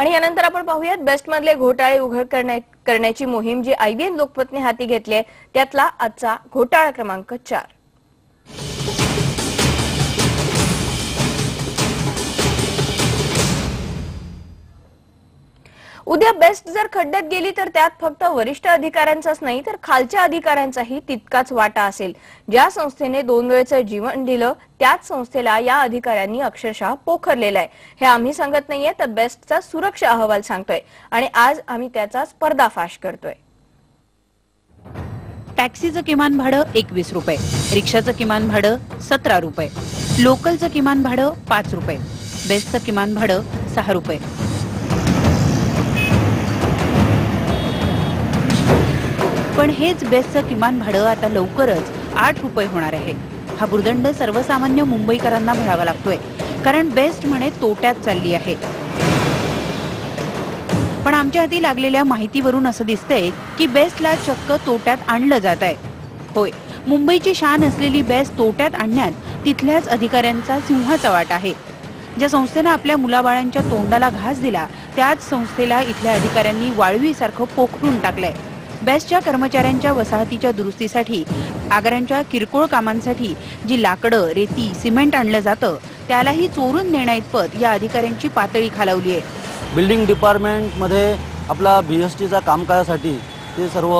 आणि यानंतर आपण पाहूयात बेस्ट मधले घोटाळे उघड करण्याची मोहीम जी IBN लोकमतने हाती घेतली आहे त्यातला आजचा घोटाळा क्रमांक 4। उद्या बेस्ट जर खड्ड्यात गेली तर त्यात फक्त वरिष्ठ अधिकाऱ्यांचाच नाही तर खालच्या अधिकाऱ्यांचाही तितकाच वाटा असेल। ज्या संस्थेने 2 वेळचं जीवन दिलं त्याच संस्थेला या अधिकाऱ्यांनी अक्षरशः पोखरलेलं आहे। हे आम्ही सांगत नाहीये तर बेस्टचा सुरक्षा अहवाल सांगतोय आणि आज आम्ही त्याचाच पर्दाफाश करतोय। टॅक्सीचं किमान भाडं 21 रुपये, रिक्षाचं किमान भाडं 17 रुपये, लोकलचं किमान भाडं 5 रुपये, बेस्टचं किमान भाडं 6 रुपये। पण हेच बेस्टचं किमान भाडं आता लवकरच 8 रुपये होणार आहे। हा भुर्दंड सर्वसामान्य मुंबईकरांना भरावा लागतोय कारण बेस्ट म्हणे तोट्यात चालली आहे। पण आमच्या हाती लागलेल्या माहितीवरून असं दिसतंय की बेस्टला चक्क तोट्यात आणलं जात आहे। होय, मुंबईची शान असलेली बेस्ट तोट्यात आणण्यात तिथल्याच अधिकाऱ्यांचा सिंहाचा वाटा आहे। ज्या संस्थेनं आपल्या मुलाबाळांच्या तोंडाला घास दिला त्याच संस्थेला इथल्या अधिकाऱ्यांनी वाळवीसारखं पोखरून टाकलंय। बेस्टच्या कर्मचाऱ्यांच्या वसाहतीच्या दुरुस्तीसाठी आगारांच्या किरकोळ कामांसाठी जी लाकडं, रेती, सिमेंट आणलं जातं त्यालाही चोरून नेण्याइतपत या अधिकाऱ्यांची पातळी खालावली आहे। बिल्डिंग डिपार्टमेंट मध्ये आपला BSTचा कामकाजासाठी ते सर्व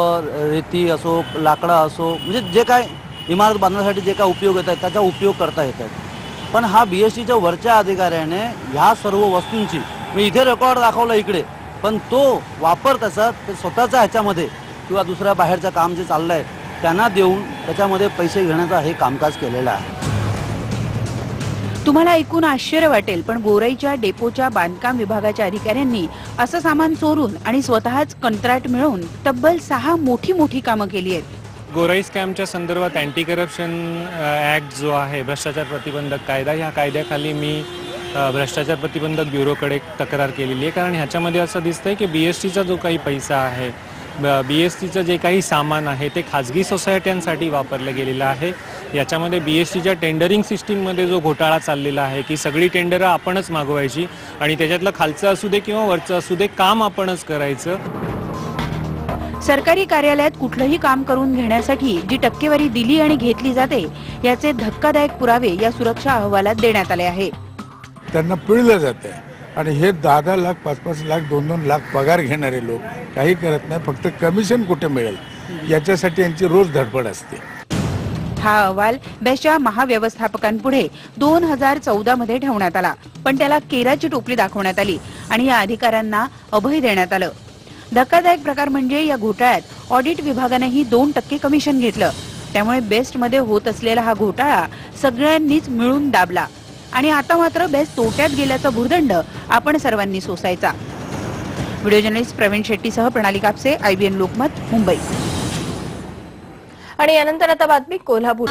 रेती असो, लाकडा असो, म्हणजे जे काय इमारत बांधण्यासाठी जे काय उपयोग येतात त्याचा उपयोग करता येतात। पण हा BSTच्या वरच्या अधिकाऱ्याने ह्या सर्व वस्तूंची मी इथे रेकॉर्ड दाखवला इकडे, पण तो वापर त्याचा स्वतःचा ह्याच्यामध्ये किंवा दुसऱ्या बाहेरचं काम जे चाललंय त्यांना देऊन त्याच्यामध्ये पैसे घेण्याचा हे कामकाज केलेलं आहे। तुम्हाला ऐकून आश्चर्य वाटेल पण गोराईच्या डेपोच्या बांधकाम विभागाच्या अधिकाऱ्यांनी असं सामान चोरून आणि स्वतःच कंत्राट मिळवून तब्बल 6 मोठी कामं केली आहेत। गोराई स्कॅमच्या संदर्भात अँटी करप्शन ऍक्ट जो आहे, भ्रष्टाचार प्रतिबंधक कायदा, ह्या कायद्याखाली मी भ्रष्टाचार प्रतिबंधक ब्युरोकडे तक्रार केलेली आहे। कारण ह्याच्यामध्ये असं दिसतंय की BSTचा जो काही पैसा आहे, BSTचं जे काही सामान आहे ते खाजगी सोसायट्यांसाठी वापरलं गेलेलं आहे। याच्यामध्ये BSTच्या टेंडरिंग सिस्टीममध्ये जो घोटाळा चाललेला आहे की सगळी टेंडरं आपणच मागवायची आणि त्याच्यातलं खालचं असू दे किंवा वरचं असू दे काम आपणच करायचं। सरकारी कार्यालयात कुठलंही काम करून घेण्यासाठी जी टक्केवारी दिली आणि घेतली जाते याचे धक्कादायक पुरावे या सुरक्षा अहवालात देण्यात आले आहे। त्यांना पिळलं जाते आणि हे 10-10 लाख, 5-5 लाख, 2-2 लाख पगार घेणारे लोक काही करत नाही, फक्त कमिशन कुठे मिळेल याच्यासाठी यांची रोज धडपड असते। हा अहवाल बेस्टच्या महाव्यवस्थापकांपुढे 2014 मध्ये ठेवण्यात आला, पण त्याला केराची टोपली दाखवण्यात आली आणि या अधिकाऱ्यांना अभय देण्यात आलं। धक्कादायक प्रकार म्हणजे या घोटाळ्यात ऑडिट विभागानेही 2% कमिशन घेतलं। त्यामुळे बेस्ट मध्ये होत असलेला हा घोटाळा सगळ्यांनीच मिळून दाबला आणि आता मात्र बेस्ट तोट्यात गेल्याचा भुर्दंड आपण सर्वांनी सोसायचा। व्हिडिओ जर्नलिस्ट प्रवीण शेट्टीसह प्रणाली कापसे, IBN लोकमत, मुंबई। आणि यानंतर आता बातमी कोल्हापूर।